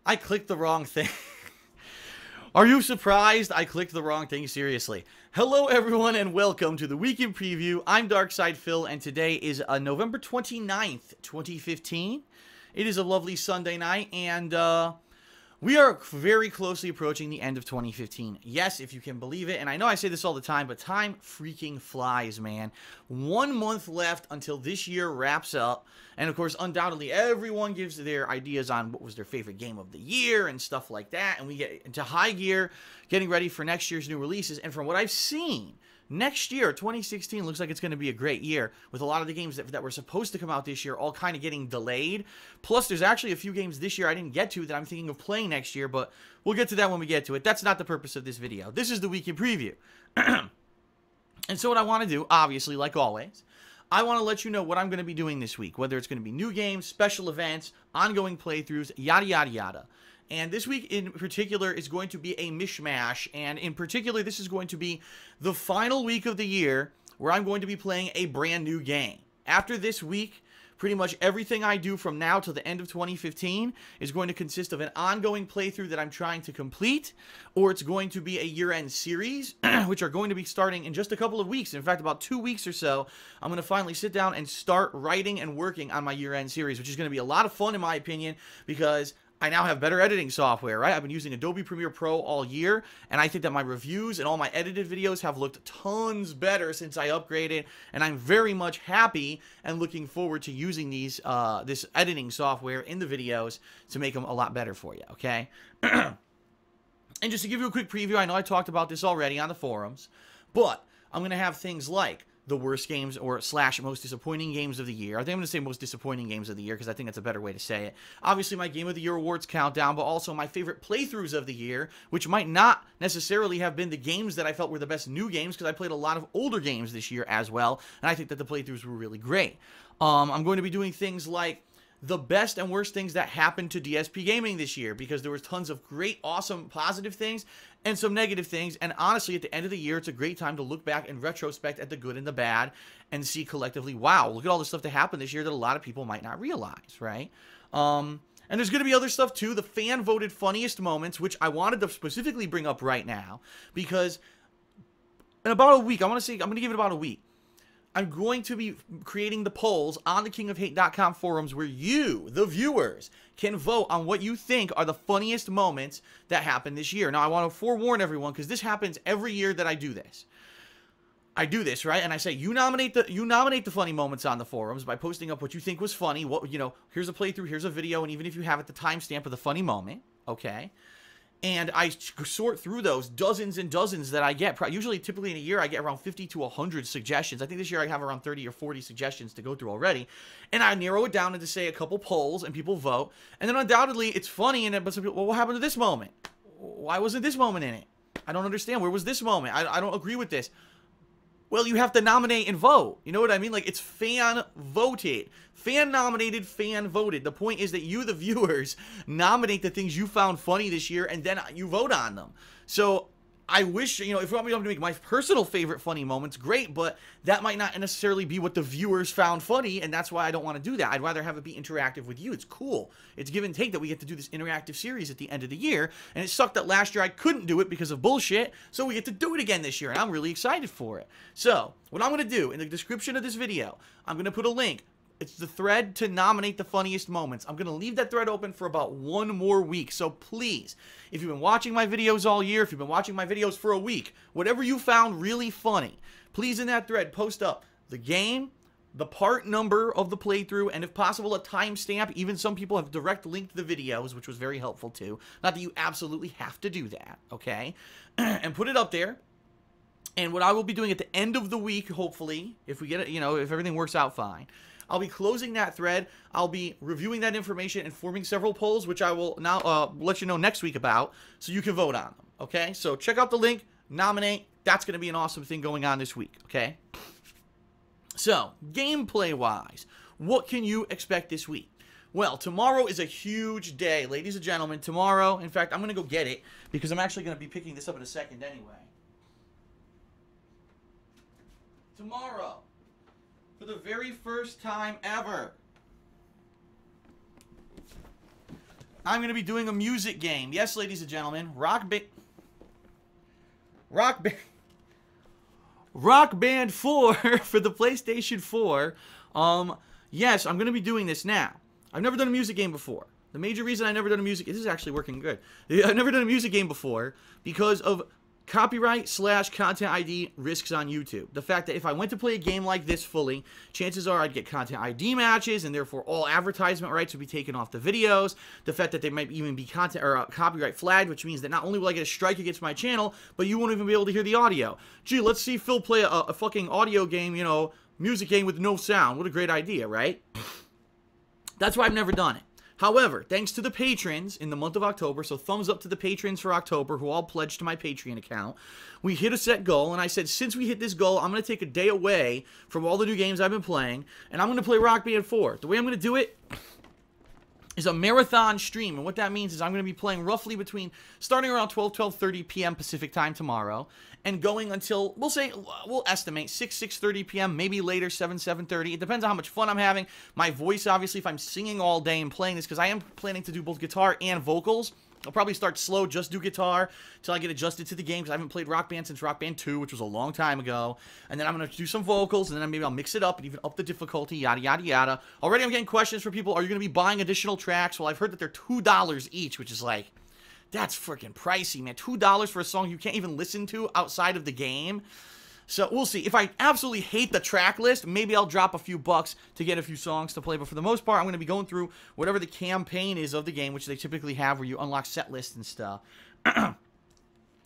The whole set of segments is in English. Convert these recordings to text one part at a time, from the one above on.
I clicked the wrong thing. Are you surprised I clicked the wrong thing? Seriously. Hello, everyone, and welcome to the Weekend Preview. I'm Darkside Phil, and today is November 29th, 2015. It is a lovely Sunday night, and we are very closely approaching the end of 2015. Yes, if you can believe it, and I know I say this all the time, but time freaking flies, man. 1 month left until this year wraps up, and of course, undoubtedly, everyone gives their ideas on what was their favorite game of the year and stuff like that, and we get into high gear, getting ready for next year's new releases, and from what I've seen, next year, 2016, looks like it's going to be a great year with a lot of the games that were supposed to come out this year all kind of getting delayed. Plus, there's actually a few games this year I didn't get to that I'm thinking of playing next year, but we'll get to that when we get to it. That's not the purpose of this video. This is the Weekend Preview. And so what I want to do, obviously, like always, I want to let you know what I'm going to be doing this week, whether it's going to be new games, special events, ongoing playthroughs, yada, yada, yada. And this week in particular is going to be a mishmash, and in particular this is going to be the final week of the year where I'm going to be playing a brand new game. After this week, pretty much everything I do from now till the end of 2015 is going to consist of an ongoing playthrough that I'm trying to complete, or it's going to be a year-end series, which are going to be starting in just a couple of weeks. In fact, about 2 weeks or so, I'm going to finally sit down and start writing and working on my year-end series, which is going to be a lot of fun in my opinion, because I now have better editing software, right? I've been using Adobe Premiere Pro all year, and I think that my reviews and all my edited videos have looked tons better since I upgraded, and I'm very much happy and looking forward to using these this editing software in the videos to make them a lot better for you, okay? And just to give you a quick preview, I know I talked about this already on the forums, but I'm going to have things like the worst games or / most disappointing games of the year. I think I'm going to say most disappointing games of the year because I think that's a better way to say it. Obviously, my Game of the Year awards countdown, but also my favorite playthroughs of the year, which might not necessarily have been the games that I felt were the best new games because I played a lot of older games this year as well, and I think that the playthroughs were really great. I'm going to be doing things like the best and worst things that happened to DSP Gaming this year, because there was tons of great, awesome, positive things and some negative things. And honestly, at the end of the year, it's a great time to look back and retrospect at the good and the bad and see collectively, wow, look at all the stuff that happened this year that a lot of people might not realize, right? And there's going to be other stuff too. The fan voted funniest moments, which I wanted to specifically bring up right now, because in about a week, I'm going to give it about a week. I'm going to be creating the polls on the kingofhate.com forums where you, the viewers, can vote on what you think are the funniest moments that happened this year. Now, I want to forewarn everyone, because this happens every year that I do this. I do this, right? And I say, you nominate the funny moments on the forums by posting up what you think was funny. What, you know, here's a playthrough, here's a video, and even if you have it, the timestamp of the funny moment, okay? And I sort through those dozens and dozens that I get. Usually, typically in a year, I get around 50 to 100 suggestions. I think this year I have around 30 or 40 suggestions to go through already. And I narrow it down into, say, a couple polls, and people vote. And then undoubtedly, it's funny, but some people, well, what happened to this moment? Why wasn't this moment in it? I don't understand. Where was this moment? I don't agree with this. Well, you have to nominate and vote. You know what I mean? Like, it's fan voted. Fan nominated, fan voted. The point is that you, the viewers, nominate the things you found funny this year, and then you vote on them. So I wish, you know, if you want me to make my personal favorite funny moments, great, but that might not necessarily be what the viewers found funny, and that's why I don't want to do that. I'd rather have it be interactive with you. It's cool. It's give and take that we get to do this interactive series at the end of the year, and it sucked that last year I couldn't do it because of bullshit, so we get to do it again this year, and I'm really excited for it. So, what I'm going to do, in the description of this video, I'm going to put a link. It's the thread to nominate the funniest moments. I'm going to leave that thread open for about 1 more week. So please, if you've been watching my videos all year, if you've been watching my videos for a week, whatever you found really funny, please in that thread post up the game, the part number of the playthrough, and if possible a timestamp. Even some people have direct linked the videos, which was very helpful too. Not that you absolutely have to do that, okay? And put it up there. And what I will be doing at the end of the week, hopefully, if we get it, you know, if everything works out fine, I'll be closing that thread. I'll be reviewing that information and forming several polls, which I will now let you know next week about, so you can vote on them, okay? So check out the link, nominate. That's going to be an awesome thing going on this week, okay? So, gameplay-wise, what can you expect this week? Well, tomorrow is a huge day, ladies and gentlemen. Tomorrow, in fact, I'm going to go get it, because I'm actually going to be picking this up in a second anyway. Tomorrow, for the very first time ever, I'm going to be doing a music game. Yes, ladies and gentlemen. Rock Band 4 for the PlayStation 4. Yes, I'm going to be doing this now. I've never done a music game before. The major reason I've never done a music... This is actually working good. I've never done a music game before because of copyright/content ID risks on YouTube. The fact that if I went to play a game like this fully, chances are I'd get content ID matches, and therefore all advertisement rights would be taken off the videos. The fact that they might even be content or copyright flagged, which means that not only will I get a strike against my channel, but you won't even be able to hear the audio. Gee, let's see Phil play a fucking audio game, you know, music game with no sound. What a great idea, right? That's why I've never done it. However, thanks to the patrons in the month of October, so thumbs up to the patrons for October who all pledged to my Patreon account, we hit a set goal, and I said, since we hit this goal, I'm going to take a day away from all the new games I've been playing, and I'm going to play Rock Band 4. The way I'm going to do it is a marathon stream, and what that means is I'm going to be playing roughly between, starting around 12:30 p.m. Pacific time tomorrow, and going until, we'll estimate 6:30 p.m., maybe later, 7:30. It depends on how much fun I'm having. My voice, obviously, if I'm singing all day and playing this, because I am planning to do both guitar and vocals. I'll probably start slow, just do guitar, until I get adjusted to the game, because I haven't played Rock Band since Rock Band 2, which was a long time ago. And then I'm going to do some vocals, and then maybe I'll mix it up and even up the difficulty, yada, yada, yada. Already I'm getting questions from people, are you going to be buying additional tracks? Well, I've heard that they're $2 each, which is like, that's freaking pricey, man. $2 for a song you can't even listen to outside of the game. So we'll see. If I absolutely hate the track list, maybe I'll drop a few bucks to get a few songs to play. But for the most part, I'm going to be going through whatever the campaign is of the game, which they typically have where you unlock set lists and stuff.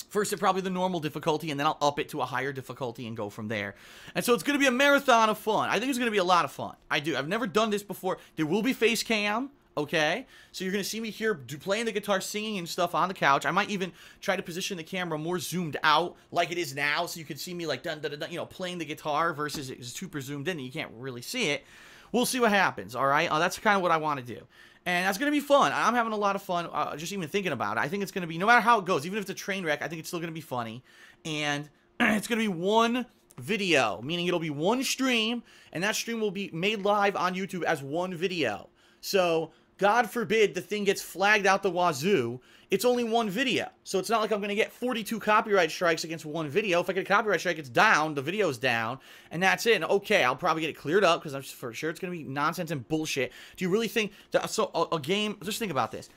First at probably the normal difficulty, and then I'll up it to a higher difficulty and go from there. And so it's going to be a marathon of fun. I think it's going to be a lot of fun. I do. I've never done this before. There will be face cam. Okay, so you're going to see me here playing the guitar, singing and stuff on the couch. I might even try to position the camera more zoomed out like it is now, so you can see me like, dun, dun, dun, dun, you know, playing the guitar versus it's super zoomed in and you can't really see it. We'll see what happens, all right? That's kind of what I want to do. And that's going to be fun. I'm having a lot of fun just even thinking about it. I think it's going to be, no matter how it goes, even if it's a train wreck, I think it's still going to be funny. And it's going to be one video, meaning it'll be one stream, and that stream will be made live on YouTube as one video. So, God forbid the thing gets flagged out the wazoo, it's only one video. So it's not like I'm going to get 42 copyright strikes against one video. If I get a copyright strike, it's down, the video's down, and that's it. And okay, I'll probably get it cleared up, because I'm for sure it's going to be nonsense and bullshit. Do you really think that, so a game, just think about this.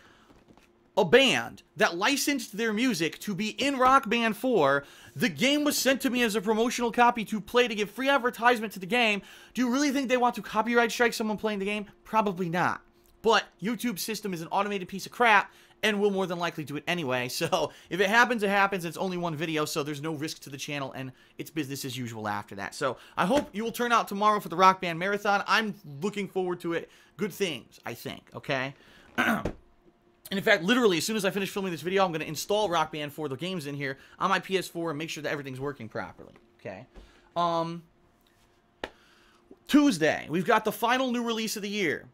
A band that licensed their music to be in Rock Band 4, the game was sent to me as a promotional copy to play to give free advertisement to the game. Do you really think they want to copyright strike someone playing the game? Probably not. But YouTube's system is an automated piece of crap, and will more than likely do it anyway. So if it happens, it happens. It's only one video, so there's no risk to the channel, and it's business as usual after that. So I hope you will turn out tomorrow for the Rock Band Marathon. I'm looking forward to it. Good things, I think, okay? And in fact, literally, as soon as I finish filming this video, I'm going to install Rock Band 4, the games in here, on my PS4 and make sure that everything's working properly, okay? Tuesday, we've got the final new release of the year.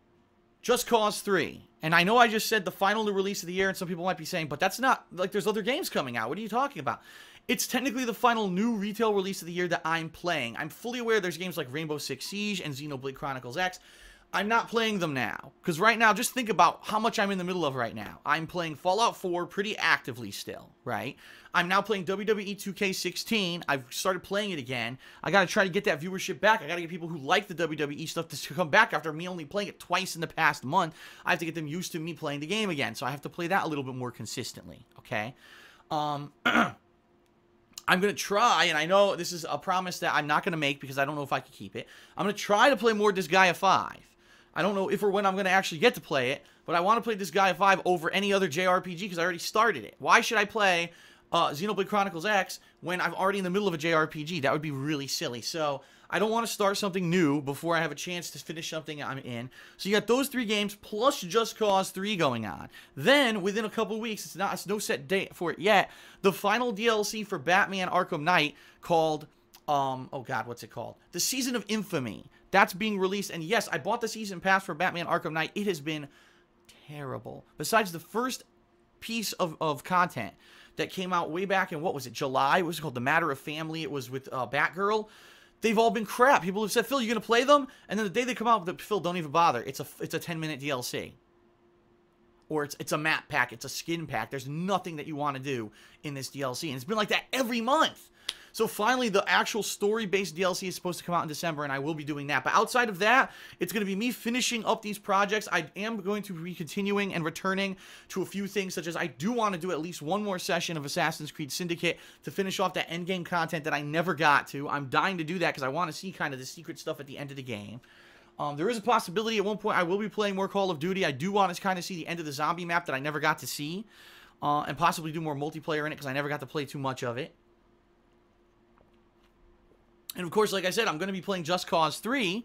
Just Cause 3. And I know I just said the final new release of the year, and some people might be saying, but that's not, like, there's other games coming out. What are you talking about? It's technically the final new retail release of the year that I'm playing. I'm fully aware there's games like Rainbow Six Siege and Xenoblade Chronicles X. I'm not playing them now. Because right now, just think about how much I'm in the middle of right now. I'm playing Fallout 4 pretty actively still, right? I'm now playing WWE 2K16. I've started playing it again. I got to try to get that viewership back. I got to get people who like the WWE stuff to come back after me only playing it twice in the past month. I have to get them used to me playing the game again. So I have to play that a little bit more consistently, okay? I'm going to try, and I know this is a promise that I'm not going to make because I don't know if I can keep it. I'm going to try to play more Disgaea 5. I don't know if or when I'm going to actually get to play it, but I want to play Disgaea 5 over any other JRPG because I already started it. Why should I play Xenoblade Chronicles X when I'm already in the middle of a JRPG? That would be really silly. So I don't want to start something new before I have a chance to finish something I'm in. So you got those 3 games plus Just Cause 3 going on. Then, within a couple weeks, it's no set date for it yet, the final DLC for Batman Arkham Knight called, oh god, what's it called? The Season of Infamy. That's being released, and yes, I bought the Season Pass for Batman Arkham Knight. It has been terrible. Besides the first piece of content that came out way back in, what was it, July? It was called The Matter of Family. It was with Batgirl. They've all been crap. People have said, Phil, you going to play them? And then the day they come out, Phil, don't even bother. It's a 10-minute DLC. or it's a map pack, it's a skin pack. There's nothing that you want to do in this DLC, and it's been like that every month. So finally, the actual story-based DLC is supposed to come out in December, and I will be doing that. But outside of that, it's going to be me finishing up these projects. I am going to be continuing and returning to a few things, such as I do want to do at least one more session of Assassin's Creed Syndicate to finish off that endgame content that I never got to. I'm dying to do that because I want to see kind of the secret stuff at the end of the game. There is a possibility at one point I will be playing more Call of Duty. I do want to kind of see the end of the zombie map that I never got to see, and possibly do more multiplayer in it because I never got to play too much of it. And of course, like I said, I'm going to be playing Just Cause 3.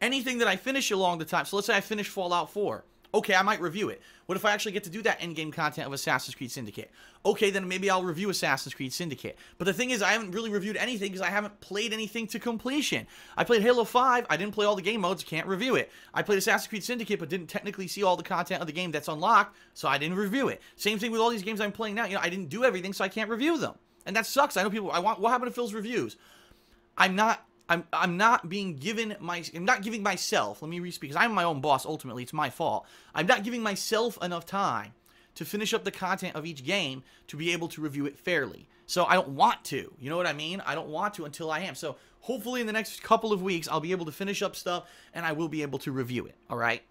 Anything that I finish along the time, so let's say I finish Fallout 4. Okay, I might review it. What if I actually get to do that endgame content of Assassin's Creed Syndicate? Okay, then maybe I'll review Assassin's Creed Syndicate. But the thing is, I haven't really reviewed anything because I haven't played anything to completion. I played Halo 5, I didn't play all the game modes, can't review it. I played Assassin's Creed Syndicate, but didn't technically see all the content of the game that's unlocked, so I didn't review it. Same thing with all these games I'm playing now. You know, I didn't do everything, so I can't review them. And that sucks. I know people, what happened to Phil's reviews? I'm not giving myself, let me re-speak, because I'm my own boss, ultimately, it's my fault. I'm not giving myself enough time to finish up the content of each game to be able to review it fairly. So I don't want to, you know what I mean? I don't want to until I am. So hopefully in the next couple of weeks, I'll be able to finish up stuff, and I will be able to review it, alright?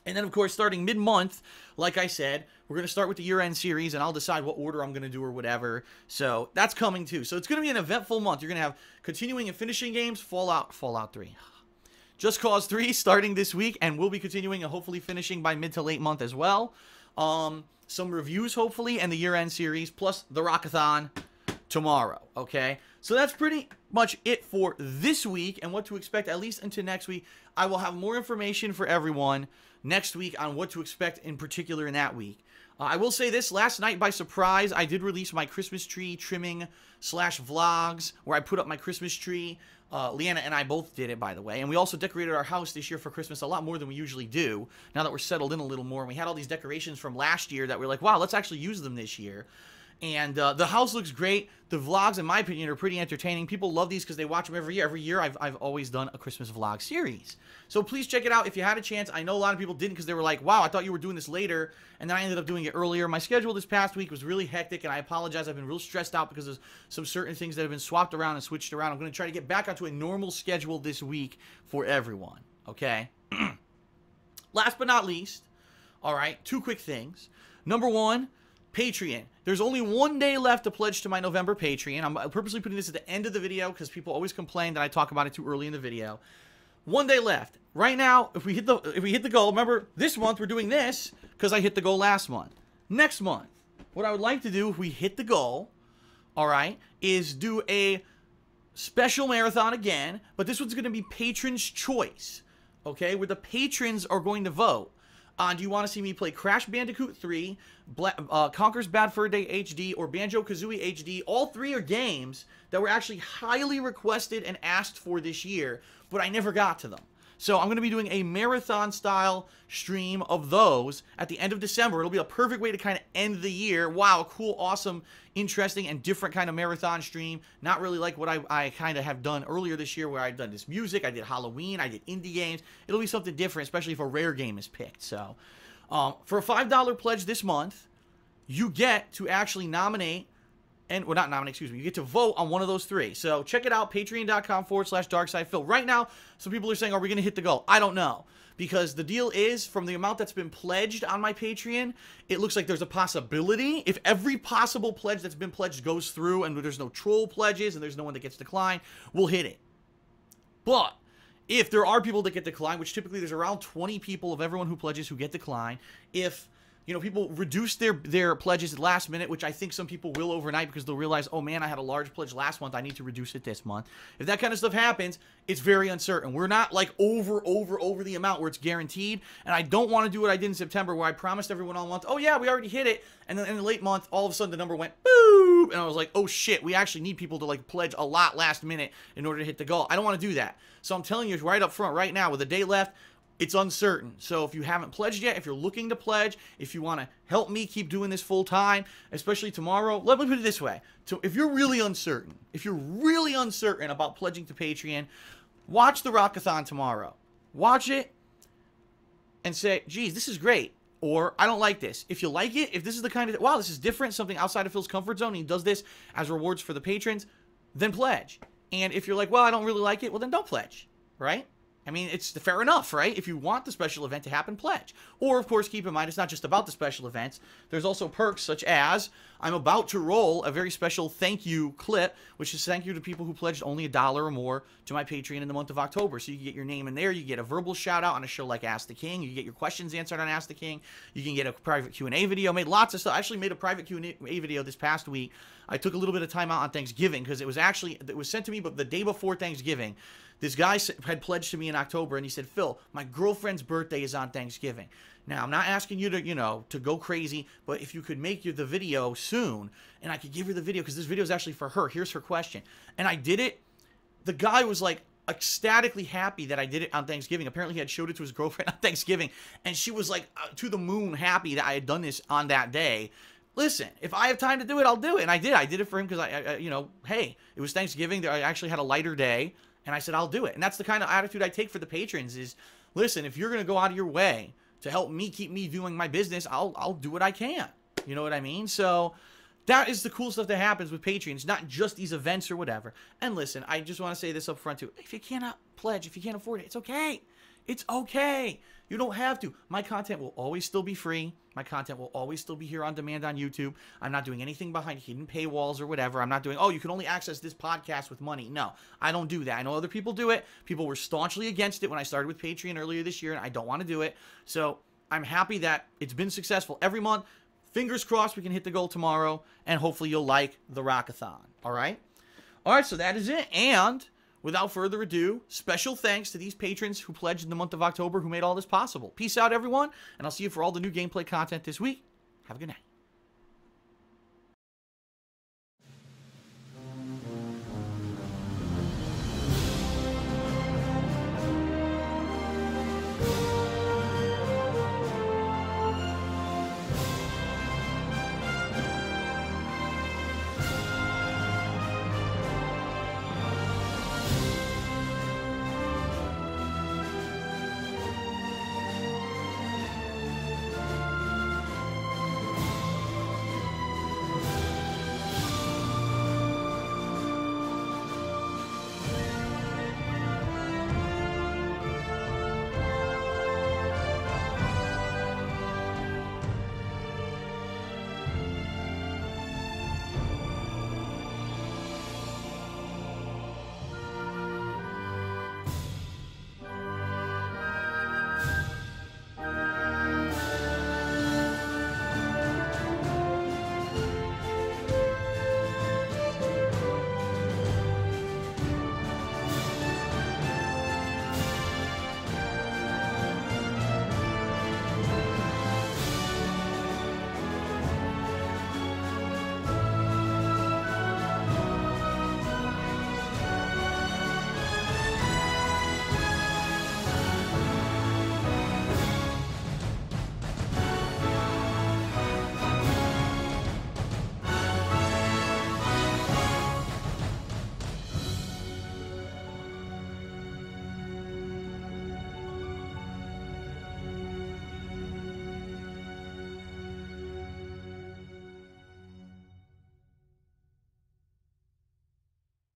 And then, of course, starting mid-month, like I said, we're going to start with the year-end series, and I'll decide what order I'm going to do or whatever. So that's coming, too. So it's going to be an eventful month. You're going to have continuing and finishing games, Fallout 3. Just Cause 3 starting this week, and we'll be continuing and hopefully finishing by mid to late month as well. Some reviews, hopefully, and the year-end series, plus the Rockathon tomorrow, okay? So that's pretty much it for this week, and what to expect at least into next week. I will have more information for everyone next week on what to expect in particular in that week. I will say this, last night by surprise, I did release my Christmas tree trimming / vlogs, where I put up my Christmas tree. Leanna and I both did it, by the way, and we also decorated our house this year for Christmas a lot more than we usually do, now that we're settled in a little more, and we had all these decorations from last year that we're like, wow, let's actually use them this year. And the house looks great. The vlogs, in my opinion, are pretty entertaining. People love these because they watch them every year. Every year, I've always done a Christmas vlog series. So please check it out if you had a chance. I know a lot of people didn't because they were like, wow, I thought you were doing this later. And then I ended up doing it earlier. My schedule this past week was really hectic, and I apologize. I've been real stressed out because of some certain things that have been swapped around and switched around. I'm going to try to get back onto a normal schedule this week for everyone, okay? Last but not least, all right, 2 quick things. Number 1, Patreon. There's only 1 day left to pledge to my November Patreon. I'm purposely putting this at the end of the video because people always complain that I talk about it too early in the video. 1 day left. Right now, if we hit the goal, remember this month we're doing this because I hit the goal last month. Next month, what I would like to do if we hit the goal, all right, is do a special marathon again, but this one's going to be Patron's Choice, okay, where the patrons are going to vote. Do you want to see me play Crash Bandicoot 3, Conker's Bad Fur Day HD, or Banjo-Kazooie HD? All 3 are games that were actually highly requested and asked for this year, but I never got to them. So I'm going to be doing a marathon-style stream of those at the end of December. It'll be a perfect way to kind of end the year. Wow, cool, awesome, interesting, and different kind of marathon stream. Not really like what I kind of have done earlier this year where I've done this music, I did Halloween, I did indie games. It'll be something different, especially if a rare game is picked. So for a $5 pledge this month, you get to actually nominate, and, well, not nominate, excuse me, you get to vote on one of those 3. So check it out, patreon.com/DarkSidePhil. Right now, some people are saying, are we going to hit the goal? I don't know. Because the deal is, from the amount that's been pledged on my Patreon, it looks like there's a possibility. If every possible pledge that's been pledged goes through and there's no troll pledges and there's no one that gets declined, we'll hit it. But if there are people that get declined, which typically there's around 20 people of everyone who pledges who get declined, if people reduce their pledges at last minute, which I think some people will overnight because they'll realize, oh man, I had a large pledge last month, I need to reduce it this month. If that kind of stuff happens, it's very uncertain. We're not like over the amount where it's guaranteed, and I don't want to do what I did in September where I promised everyone all month, oh yeah, we already hit it, and then in the late month, all of a sudden the number went boop, and I was like, oh shit, we actually need people to like pledge a lot last minute in order to hit the goal. I don't want to do that. So I'm telling you right up front right now, with a day left, it's uncertain. So if you haven't pledged yet, if you're looking to pledge, if you want to help me keep doing this full time, especially tomorrow, let me put it this way. So if you're really uncertain, about pledging to Patreon, watch the Rockathon tomorrow. Watch it. and say, geez, this is great. Or, I don't like this. If you like it, if this is the kind of, wow, this is different, something outside of Phil's comfort zone, and he does this as rewards for the patrons, then pledge. And if you're like, well, I don't really like it, well, then don't pledge, right? I mean, it's fair enough, right? If you want the special event to happen, pledge. Or, of course, keep in mind, it's not just about the special events. There's also perks such as I'm about to roll a very special thank you clip, which is thank you to people who pledged only $1 or more to my Patreon in the month of October. So you can get your name in there. You get a verbal shout out on a show like Ask the King. You get your questions answered on Ask the King. You can get a private Q&A video. Made lots of stuff. I actually made a private Q&A video this past week. I took a little bit of time out on Thanksgiving because it was sent to me but the day before Thanksgiving. This guy had pledged to me in October, and he said, Phil, my girlfriend's birthday is on Thanksgiving. Now, I'm not asking you to, to go crazy, but if you could make the video soon, and I could give her the video, because this video is actually for her. Here's her question. And I did it. The guy was, like, ecstatically happy that I did it on Thanksgiving. Apparently, he had showed it to his girlfriend on Thanksgiving, and she was, like, to the moon happy that I had done this on that day. Listen, if I have time to do it, I'll do it. And I did. I did it for him because, hey, it was Thanksgiving. I actually had a lighter day. And I said, I'll do it. And that's the kind of attitude I take for the patrons is, listen, if you're going to go out of your way to help me keep me doing my business, I'll do what I can. You know what I mean? So that is the cool stuff that happens with Patreons, not just these events or whatever. And listen, I just want to say this up front too. If you cannot pledge, if you can't afford it, it's okay. It's okay. You don't have to. My content will always still be free. My content will always still be here on demand on YouTube. I'm not doing anything behind hidden paywalls or whatever. I'm not doing, oh, you can only access this podcast with money. No, I don't do that. I know other people do it. People were staunchly against it when I started with Patreon earlier this year, and I don't want to do it. So I'm happy that it's been successful every month. Fingers crossed we can hit the goal tomorrow, and hopefully you'll like the Rockathon. All right? All right, so that is it. And without further ado, special thanks to these patrons who pledged in the month of October who made all this possible. Peace out, everyone, and I'll see you for all the new gameplay content this week. Have a good night.